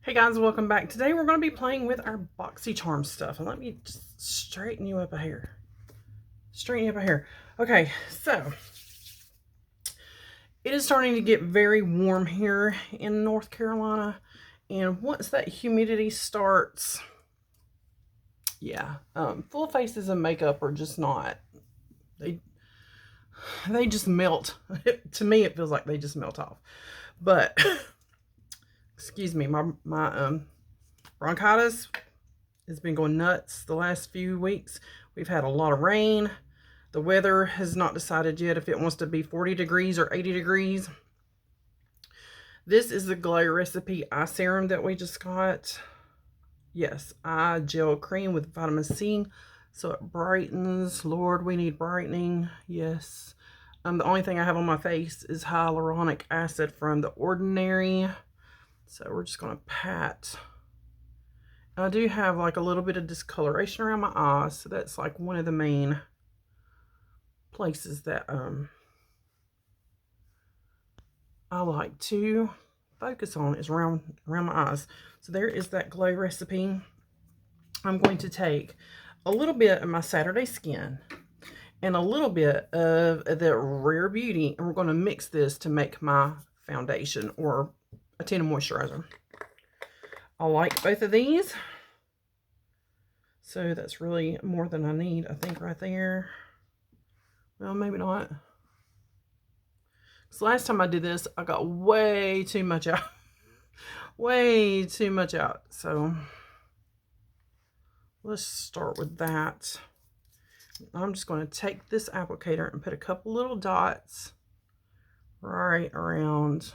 Hey guys, welcome back. Today we're going to be playing with our BoxyCharm stuff. And let me just straighten you up a hair. Okay, so it is starting to get very warm here in North Carolina. And once that humidity starts, full faces and makeup are just not. They just melt. To me, it feels like they just melt off. But excuse me, my bronchitis has been going nuts the last few weeks. We've had a lot of rain. The weather has not decided yet if it wants to be 40 degrees or 80 degrees. This is the Glow Recipe Eye Serum that we just got. Yes, eye gel cream with vitamin C. So it brightens. Lord, we need brightening. Yes. The only thing I have on my face is hyaluronic acid from The Ordinary. So we're just going to pat. I do have like a little bit of discoloration around my eyes. So that's like one of the main places that I like to focus on is around my eyes. So there is that Glow Recipe. I'm going to take a little bit of my Saturday Skin and a little bit of the Rare Beauty, and we're going to mix this to make my foundation or a tinted moisturizer. I like both of these. So that's really more than I need, I think, right there. Well, maybe not. So last time I did this, I got way too much out. Way too much out. So let's start with that. I'm just going to take this applicator and put a couple little dots right around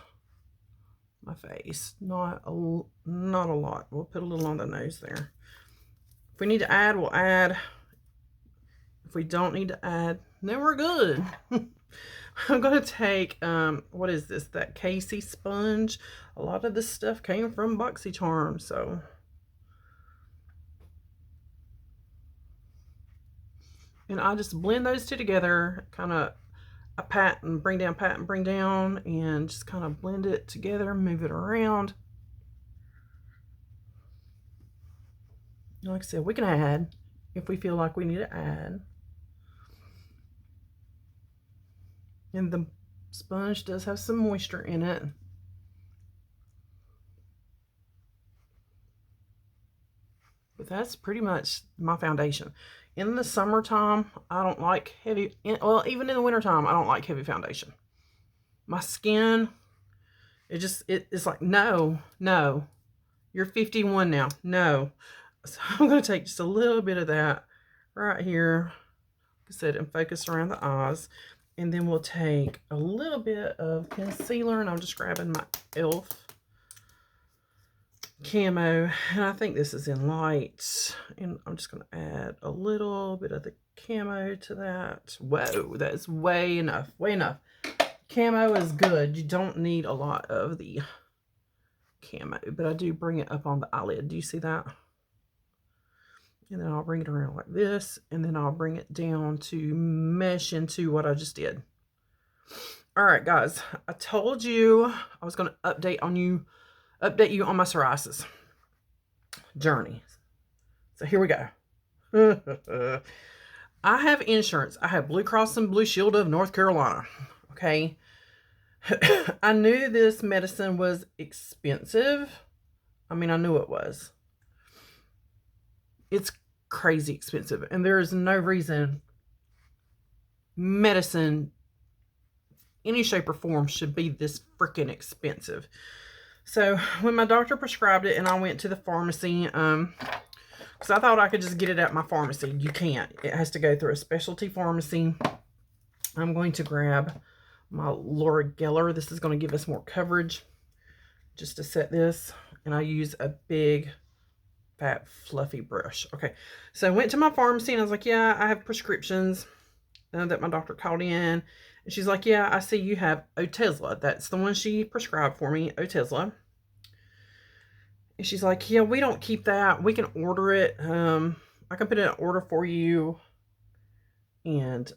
my face. Not a lot. We'll put a little on the nose there. If we need to add, we'll add. If we don't need to add, then we're good. I'm going to take, what is this? That Casey sponge. A lot of this stuff came from BoxyCharm, so. And I just blend those two together, kind of a pat and bring down, and just kind of blend it together, move it around. Like I said, we can add if we feel like we need to add. And the sponge does have some moisture in it. But that's pretty much my foundation. In the summertime, I don't like heavy, well, even in the wintertime, I don't like heavy foundation. My skin, it's like, no, you're 51 now, no. So I'm going to take just a little bit of that right here, like I said, and focus around the eyes. And then we'll take a little bit of concealer, and I'm just grabbing my e.l.f. camo, and I think this is in light, and I'm just going to add a little bit of the camo to that. Whoa, that's way enough. Camo is good. You don't need a lot of the camo, but I do bring it up on the eyelid. Do you see that? And then I'll bring it around like this, and then I'll bring it down to mesh into what I just did. All right, guys, I told you I was going to update you on my psoriasis journey. So here we go. I have insurance. I have Blue Cross and Blue Shield of North Carolina. Okay. I knew this medicine was expensive. I mean, I knew it was. It's crazy expensive. And there is no reason medicine, any shape or form, should be this freaking expensive. So when my doctor prescribed it and I went to the pharmacy, because I thought I could just get it at my pharmacy. You can't. It has to go through a specialty pharmacy. I'm going to grab my Laura Geller. This is going to give us more coverage just to set this. And I use a big, fat, fluffy brush. Okay, so I went to my pharmacy and I was like, yeah, I have prescriptions that my doctor called in. And she's like, yeah, I see you have Otezla. That's the one she prescribed for me, Otezla. And she's like, yeah, we don't keep that. We can order it. I can put in an order for you. And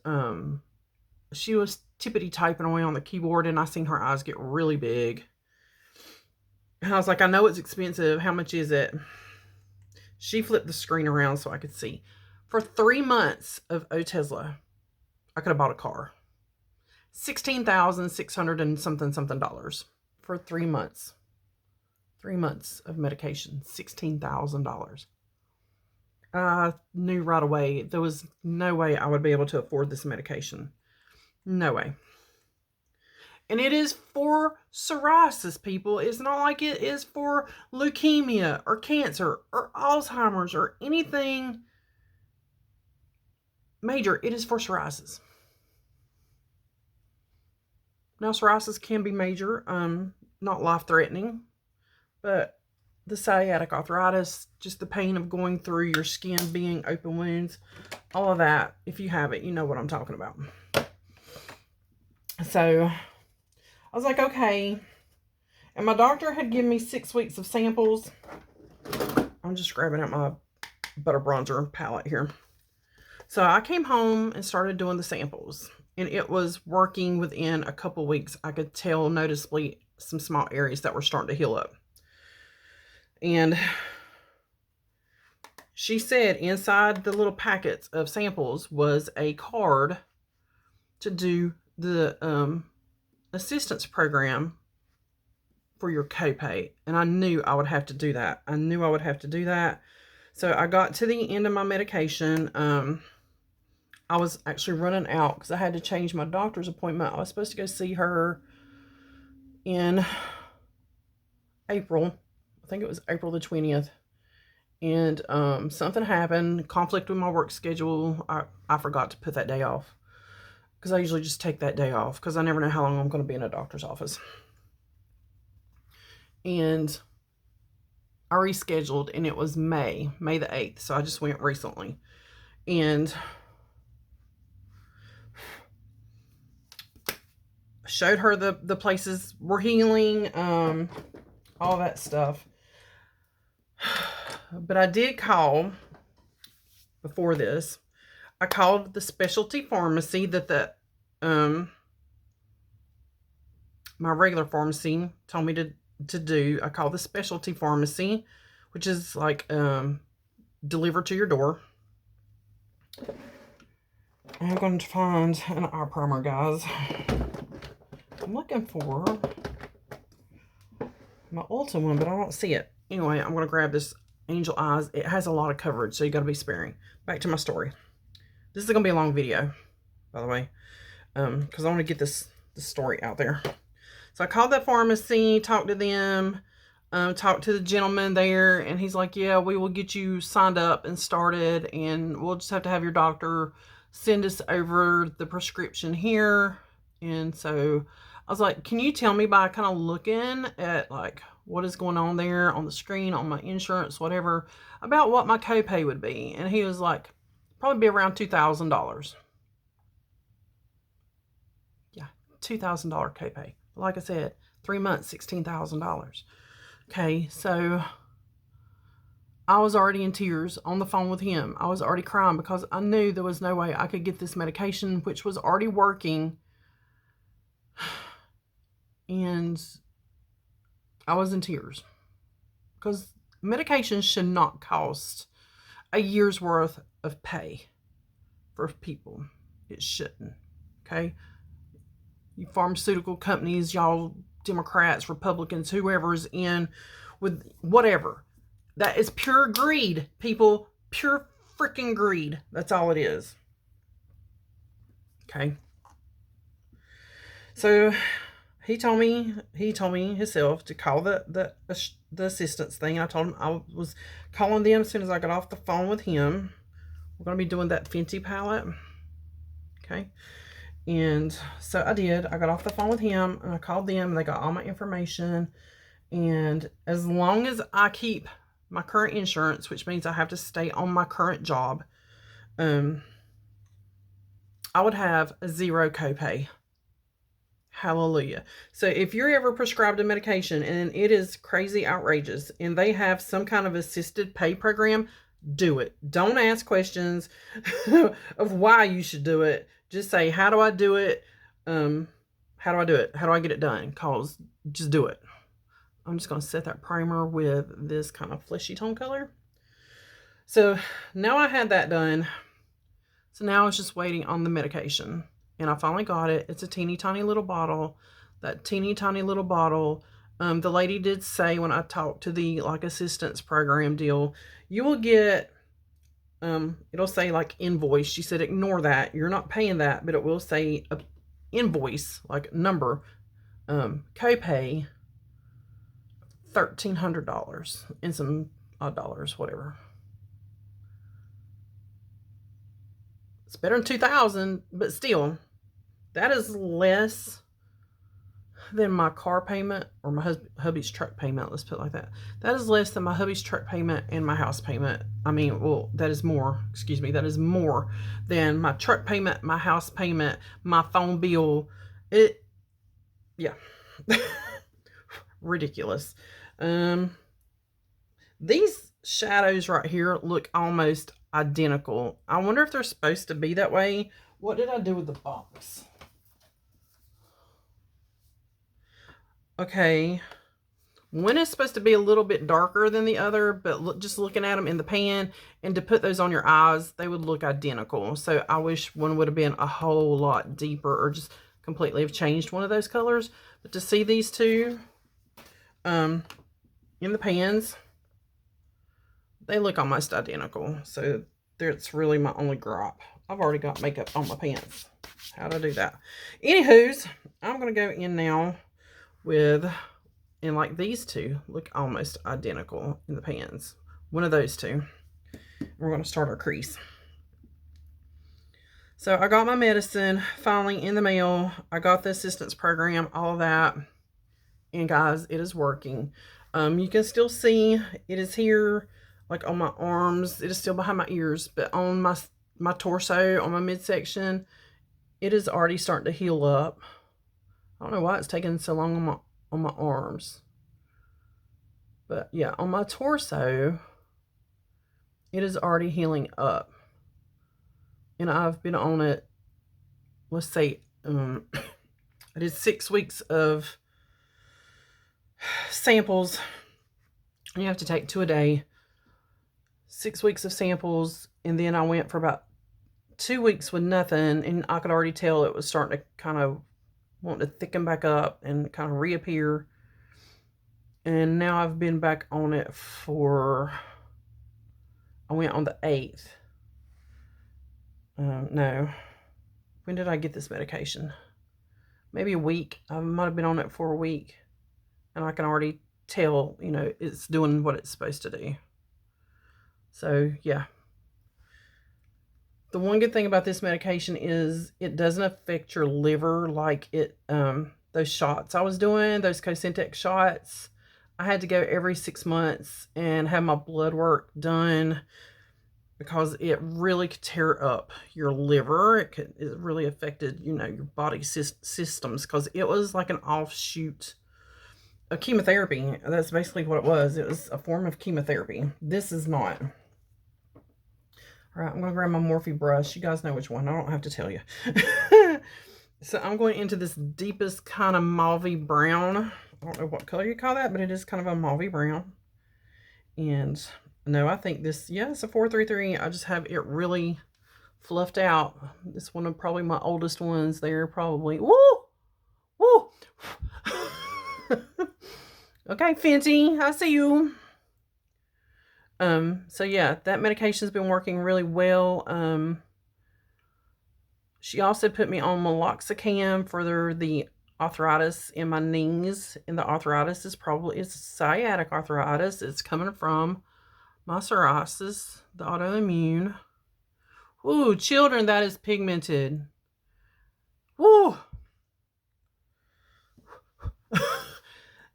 she was tippity typing away on the keyboard, and I seen her eyes get really big. And I was like, I know it's expensive. How much is it? She flipped the screen around so I could see. For 3 months of Otezla, I could have bought a car. $16,600 and something dollars for 3 months. 3 months of medication, $16,000. I knew right away there was no way I would be able to afford this medication. No way. And it is for psoriasis, people. It's not like it is for leukemia or cancer or Alzheimer's or anything major. It is for psoriasis. Now, psoriasis can be major, not life-threatening, but the sciatic arthritis, just the pain of going through your skin being open wounds, all of that, if you have it, you know what I'm talking about. So I was like, okay. And my doctor had given me 6 weeks of samples. I'm just grabbing out my butter bronzer palette here. So I came home and started doing the samples. And it was working within a couple weeks. I could tell noticeably some small areas that were starting to heal up. And she said inside the little packets of samples was a card to do the assistance program for your copay. And I knew I would have to do that. So I got to the end of my medication. I was actually running out because I had to change my doctor's appointment. I was supposed to go see her in April. I think it was April the 20th. And something happened, conflict with my work schedule. I forgot to put that day off because I usually just take that day off because I never know how long I'm going to be in a doctor's office. And I rescheduled, and it was May the 8th. So I just went recently. And showed her the places were healing, all that stuff. But I did call before this. I called the specialty pharmacy that my regular pharmacy told me to do. I called the specialty pharmacy, which is like delivered to your door. I'm going to find an eye primer, guys. I'm looking for my Ulta one, but I don't see it. Anyway, I'm going to grab this Angel Eyes. It has a lot of coverage, so you got to be sparing. Back to my story. This is going to be a long video, by the way, because I want to get this story out there. So I called that pharmacy, talked to them, talked to the gentleman there, and he's like, yeah, we will get you signed up and started, and we'll just have to have your doctor send us over the prescription here. And so I was like, can you tell me by kind of looking at like what is going on there on the screen, on my insurance, whatever, about what my copay would be? And he was like, probably be around $2,000. Yeah, $2,000 copay. Like I said, 3 months, $16,000. Okay, so I was already in tears on the phone with him. I was already crying because I knew there was no way I could get this medication, which was already working. And I was in tears because medications should not cost a year's worth of pay for people. It shouldn't. Okay. You pharmaceutical companies, y'all Democrats, Republicans, whoever's in with whatever. That is pure greed, people. Pure freaking greed. That's all it is. Okay. So he told me himself to call the assistance thing. I told him I was calling them as soon as I got off the phone with him. We're going to be doing that Fenty palette. Okay. And so I did. I got off the phone with him and I called them and they got all my information. And as long as I keep my current insurance, which means I have to stay on my current job, I would have a zero copay. Hallelujah. So if you're ever prescribed a medication and it is crazy outrageous and they have some kind of assisted pay program, do it. Don't ask questions of why you should do it. Just say, how do I do it? How do I do it? How do I get it done? Just do it. I'm just going to set that primer with this kind of fleshy tone color. So now I had that done. So now I was just waiting on the medication. And I finally got it. It's a teeny tiny little bottle. That teeny tiny little bottle. The lady did say when I talked to the like assistance program deal, you will get, it'll say like invoice. She said ignore that. You're not paying that, but it will say a invoice, like number, copay, $1,300 and some odd dollars, whatever. It's better than 2,000, but still, that is less than my car payment or my hubby's truck payment. Let's put it like that. That is less than my hubby's truck payment and my house payment. I mean, well, that is more, excuse me, that is more than my truck payment, my house payment, my phone bill. Yeah. Ridiculous. These shadows right here look almost identical. I wonder if they're supposed to be that way. What did I do with the box? Okay, one is supposed to be a little bit darker than the other, but just looking at them in the pan and to put those on your eyes, they would look identical. So I wish one would have been a whole lot deeper or just completely have changed one of those colors. But to see these two in the pans, they look almost identical. So that's really my only gripe. I've already got makeup on my pants. How'd I do that? Anywho's, I'm going to go in now with, and like these two look almost identical in the pans. One of those two. We're going to start our crease. So I got my medicine finally in the mail. I got the assistance program, all of that. And guys, it is working. You can still see it is here, like on my arms. It is still behind my ears, but on my torso, on my midsection, it is already starting to heal up. I don't know why it's taking so long on my arms. But yeah, on my torso, it is already healing up. And I've been on it, let's say, I did 6 weeks of samples. You have to take 2 a day. 6 weeks of samples. And then I went for about 2 weeks with nothing. And I could already tell it was starting to kind of want to thicken back up and kind of reappear. And now I've been back on it for, I went on the 8th. No. When did I get this medication? Maybe a week. I might have been on it for a week. And I can already tell, you know, it's doing what it's supposed to do. So, yeah. The one good thing about this medication is it doesn't affect your liver like it, those shots I was doing, those Cosentex shots. I had to go every 6 months and have my blood work done because it really could tear up your liver. It really affected, you know, your body systems because it was like an offshoot of chemotherapy. That's basically what it was. It was a form of chemotherapy. This is not. All right, I'm going to grab my Morphe brush. You guys know which one. I don't have to tell you. So I'm going into this deepest kind of mauve brown. I don't know what color you call that, but it is kind of a mauve brown. And no, I think this, yeah, it's a 433. I just have it really fluffed out. This one of probably my oldest ones there, probably. Woo! Woo! Okay, Fenty, I see you. So yeah, that medication's been working really well. She also put me on meloxicam for the arthritis in my knees. And the arthritis is probably, it's sciatic arthritis. It's coming from my psoriasis, the autoimmune. Ooh, children, that is pigmented. Woo!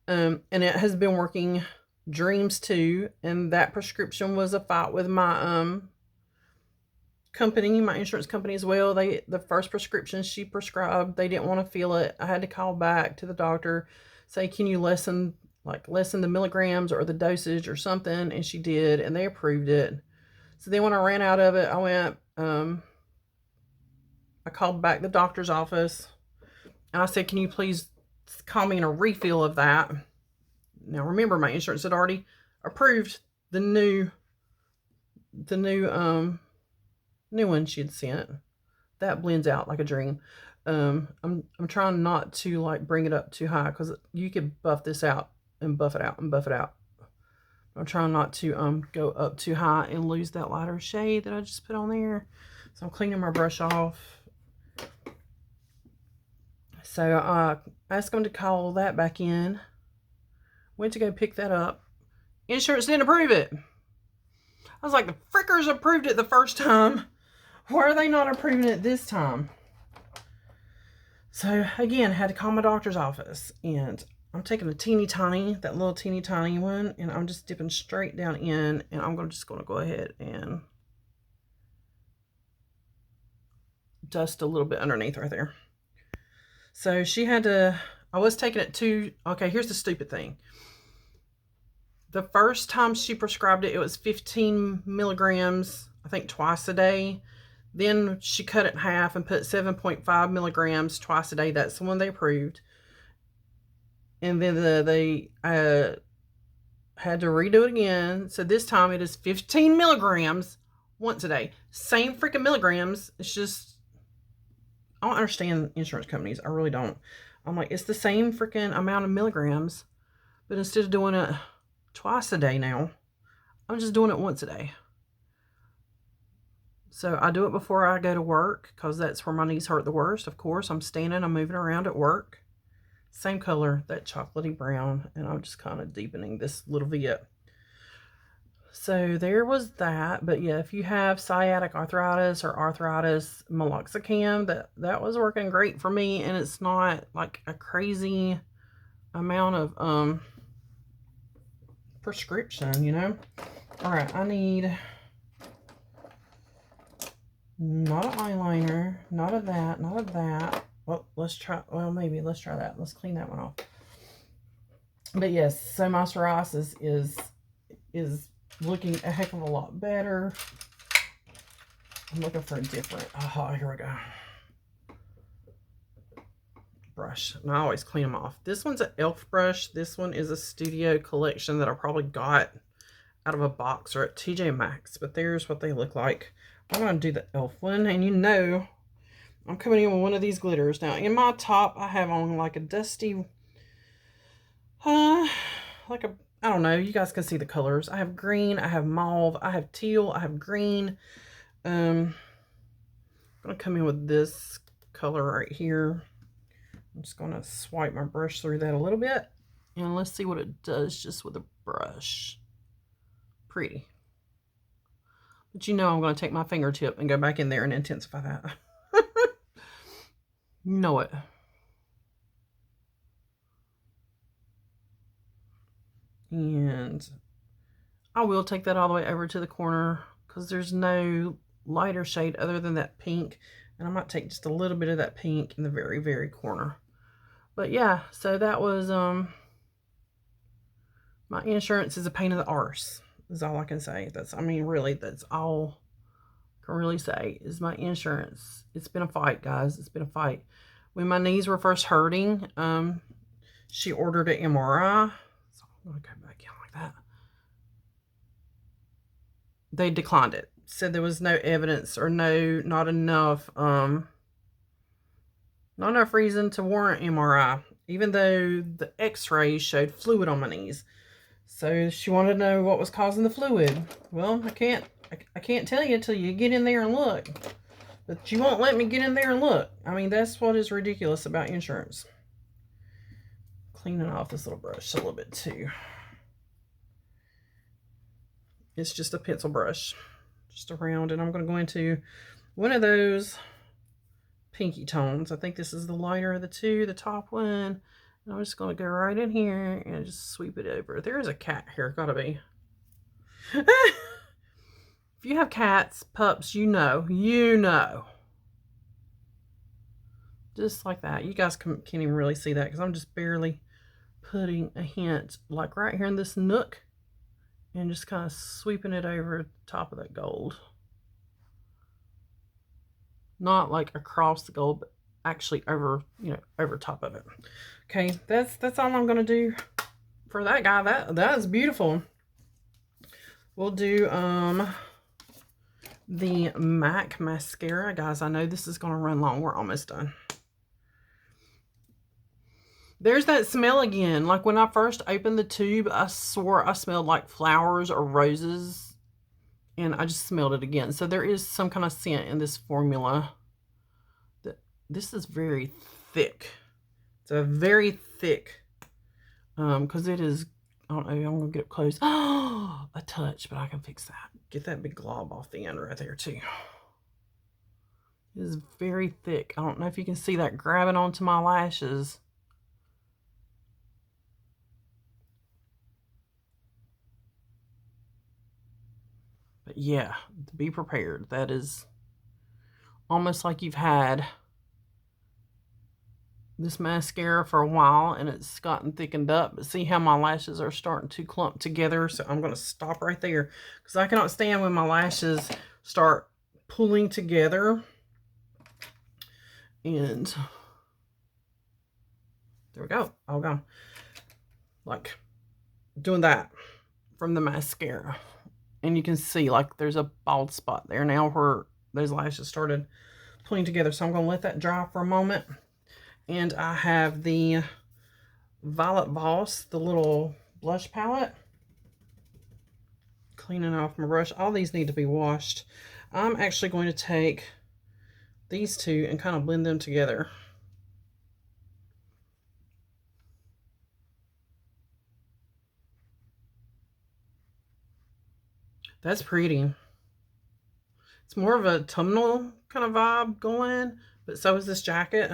And it has been working dreams too. And that prescription was a fight with my company, my insurance company as well. The first prescription she prescribed, they didn't want to fill it. I had to call back to the doctor, say, can you lessen the milligrams or the dosage or something? And she did, and they approved it. So then when I ran out of it, I went, I called back the doctor's office and I said, can you please call me in a refill of that? Now remember, my insurance had already approved the new one she had sent. That blends out like a dream. I'm trying not to like bring it up too high because you could buff this out and buff it out and buff it out. I'm trying not to go up too high and lose that lighter shade that I just put on there. So I'm cleaning my brush off. So I asked them to call that back in. Went to go pick that up. Insurance didn't approve it. I was like, the frickers approved it the first time. Why are they not approving it this time? So again, had to call my doctor's office, and I'm taking that little teeny tiny one, and I'm just dipping straight down in, and I'm just going to go ahead and dust a little bit underneath right there. So she had to, I was taking it to, okay, here's the stupid thing. The first time she prescribed it, it was 15 milligrams, I think twice a day. Then she cut it in half and put 7.5 milligrams twice a day. That's the one they approved. And then they had to redo it again. So this time it is 15 milligrams once a day. Same freaking milligrams. It's just, I don't understand insurance companies. I really don't. I'm like, it's the same freaking amount of milligrams. But instead of doing it twice a day now, I'm just doing it once a day. So I do it before I go to work because that's where my knees hurt the worst. Of course, I'm standing, I'm moving around at work. Same color, that chocolatey brown, and I'm just kind of deepening this little V-up. So there was that. But yeah, if you have sciatic arthritis or arthritis, meloxicam, that was working great for me, and it's not like a crazy amount of prescription, you know. All right, I need not an eyeliner, not of that, not of that. Well, let's try that. Let's clean that one off. But yes, so my psoriasis is looking a heck of a lot better. I'm looking for a different, here we go. Brush. And I always clean them off. This one's an e.l.f. brush. This one is a Studio Collection that I probably got out of a box or at TJ Maxx. But there's what they look like. I'm going to do the e.l.f. one. And you know, I'm coming in with one of these glitters. Now, in my top, I have on like a dusty, I don't know. You guys can see the colors. I have green. I have mauve. I have teal. I have green. I'm going to come in with this color right here. I'm just going to swipe my brush through that a little bit. And let's see what it does just with a brush. Pretty. But you know I'm going to take my fingertip and go back in there and intensify that. You know it. And I will take that all the way over to the corner because there's no lighter shade other than that pink. And I might take just a little bit of that pink in the very, very corner. But yeah, so that was, my insurance is a pain in the arse. Is all I can say. Really, that's all I can really say is my insurance. It's been a fight, guys. It's been a fight. When my knees were first hurting, she ordered an MRI. So I'm going to go back in like that. They declined it. Said there was no evidence or not enough reason to warrant MRI, even though the x-rays showed fluid on my knees. So she wanted to know what was causing the fluid. Well, I can't tell you until you get in there and look. But you won't let me get in there and look. I mean, that's what is ridiculous about insurance. Cleaning off this little brush a little bit too. It's just a pencil brush. Just around, and I'm going to go into one of those pinky tones. I think this is the lighter of the two, the top one. And I'm just going to go right in here and just sweep it over. There is a cat here, gotta be. If you have cats, pups, you know. Just like that. You guys can't even really see that because I'm just barely putting a hint, like right here in this nook, and just kind of sweeping it over the top of that gold. Not like across the gold, but actually over, over top of it. Okay, that's all I'm going to do for that guy, that is beautiful. We'll do the MAC mascara. Guys, I know this is going to run long. We're almost done. There's that smell again. Like when I first opened the tube, I swore I smelled like flowers or roses. And I just smelled it again. So there is some kind of scent in this formula. This is very thick. It's a very thick, because it is, I don't know, I'm going to get up close. Oh, a touch, but I can fix that. Get that big glob off the end right there too. It is very thick. I don't know if you can see that grabbing onto my lashes. But yeah, be prepared. That is almost like you've had this mascara for a while and it's gotten thickened up. But see how my lashes are starting to clump together. So I'm going to stop right there because I cannot stand when my lashes start pulling together. And there we go. All gone. Like doing that from the mascara. And you can see like there's a bald spot there now where those lashes started pulling together. So I'm going to let that dry for a moment. And I have the Violet Voss, the little blush palette. Cleaning off my brush. All these need to be washed. I'm actually going to take these two and kind of blend them together. That's pretty. It's more of a autumnal kind of vibe going, but so is this jacket.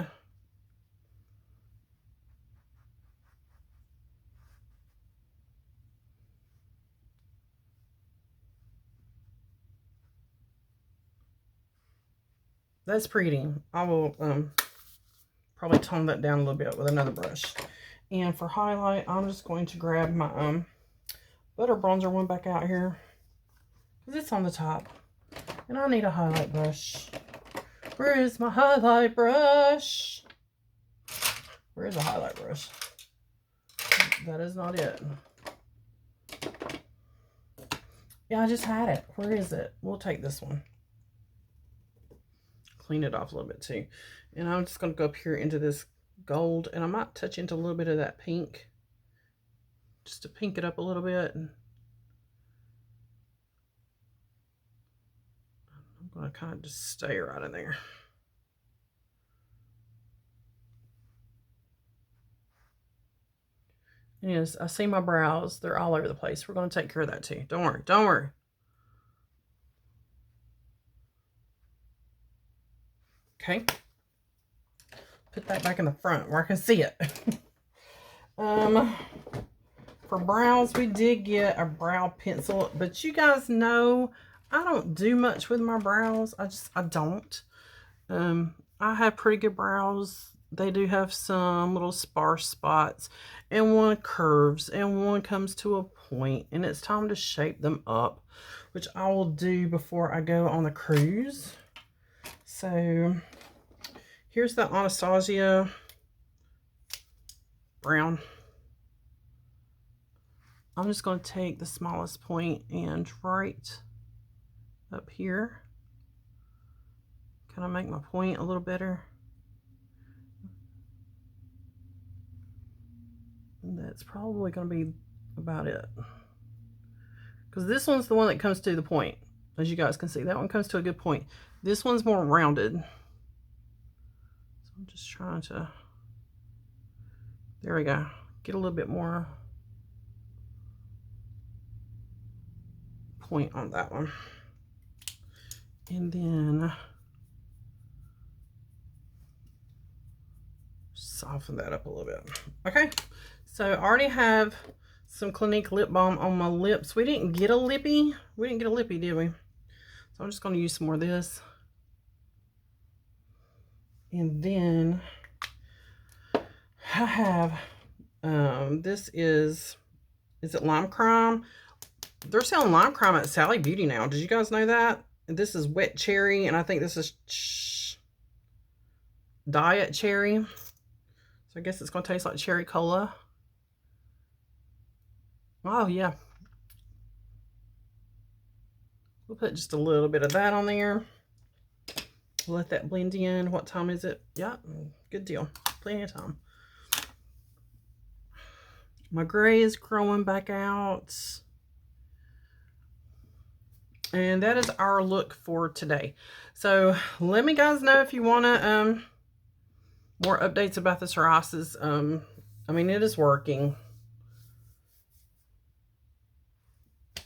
That's pretty. I will probably tone that down a little bit with another brush. And for highlight, I'm just going to grab my butter bronzer one back out here because it's on the top. And I need a highlight brush. Where is my highlight brush? Where is a highlight brush? That is not it. Yeah, I just had it. Where is it? We'll take this one. Clean it off a little bit too. And I'm just going to go up here into this gold. And I might touch into a little bit of that pink. Just to pink it up a little bit. I'm going to kind of just stay right in there. Yes, I see my brows. They're all over the place. We're going to take care of that too. Don't worry. Don't worry. Okay. Put that back in the front where I can see it. For brows, we did get a brow pencil. But you guys know I don't do much with my brows. I don't. I have pretty good brows. They do have some little sparse spots, and one curves, and one comes to a point, and it's time to shape them up, which I will do before I go on the cruise. So here's the Anastasia brown. I'm just going to take the smallest point and right up here, kind of make my point a little better. And that's probably going to be about it. Because this one's the one that comes to the point. As you guys can see, that one comes to a good point. This one's more rounded. So I'm just trying to, there we go. Get a little bit more point on that one. And then soften that up a little bit. Okay, so I already have some Clinique lip balm on my lips. We didn't get a lippy. We didn't get a lippy, did we? So I'm just going to use some more of this. And then I have, this is it Lime Crime? They're selling Lime Crime at Sally Beauty now. Did you guys know that? This is Wet Cherry, and I think this is Diet Cherry. So I guess it's going to taste like cherry cola. Oh, yeah. We'll put just a little bit of that on there. Let that blend in. What time is it? Yeah, good deal. Plenty of time. My gray is growing back out. And that is our look for today. So let me guys know if you want to more updates about the psoriasis. I mean, it is working.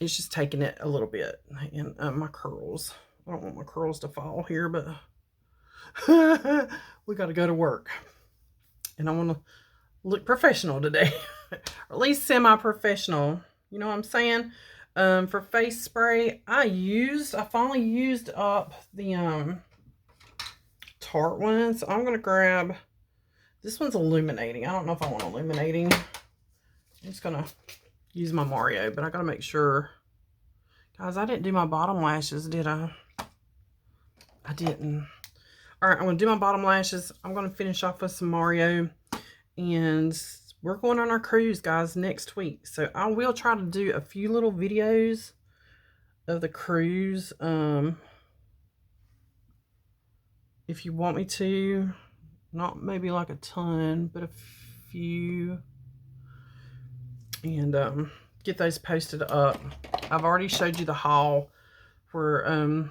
It's just taking it a little bit. And my curls. I don't want my curls to fall here, but we got to go to work. And I want to look professional today. Or at least semi-professional. You know what I'm saying? For face spray, I finally used up the Tarte one. So I'm going to grab, this one's illuminating. I don't know if I want illuminating. I'm just going to use my Mario, but I got to make sure. Guys, I didn't do my bottom lashes, did I? I didn't. All right, I'm going to do my bottom lashes. I'm going to finish off with some Mario. And we're going on our cruise, guys, next week. So I will try to do a few little videos of the cruise. If you want me to. Not maybe like a ton, but a few. And get those posted up. I've already showed you the haul where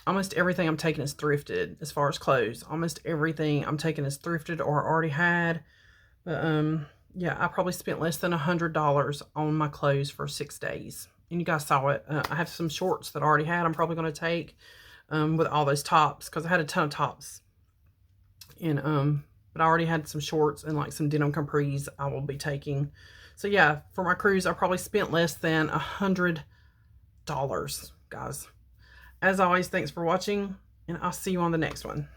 almost everything I'm taking is thrifted as far as clothes. Almost everything I'm taking is thrifted or already had. But yeah, I probably spent less than $100 on my clothes for 6 days. And you guys saw it. I have some shorts that I already had. I'm probably going to take with all those tops because I had a ton of tops. And but I already had some shorts and like some denim capris I will be taking. So yeah, for my cruise, I probably spent less than $100, guys. As always, thanks for watching, and I'll see you on the next one.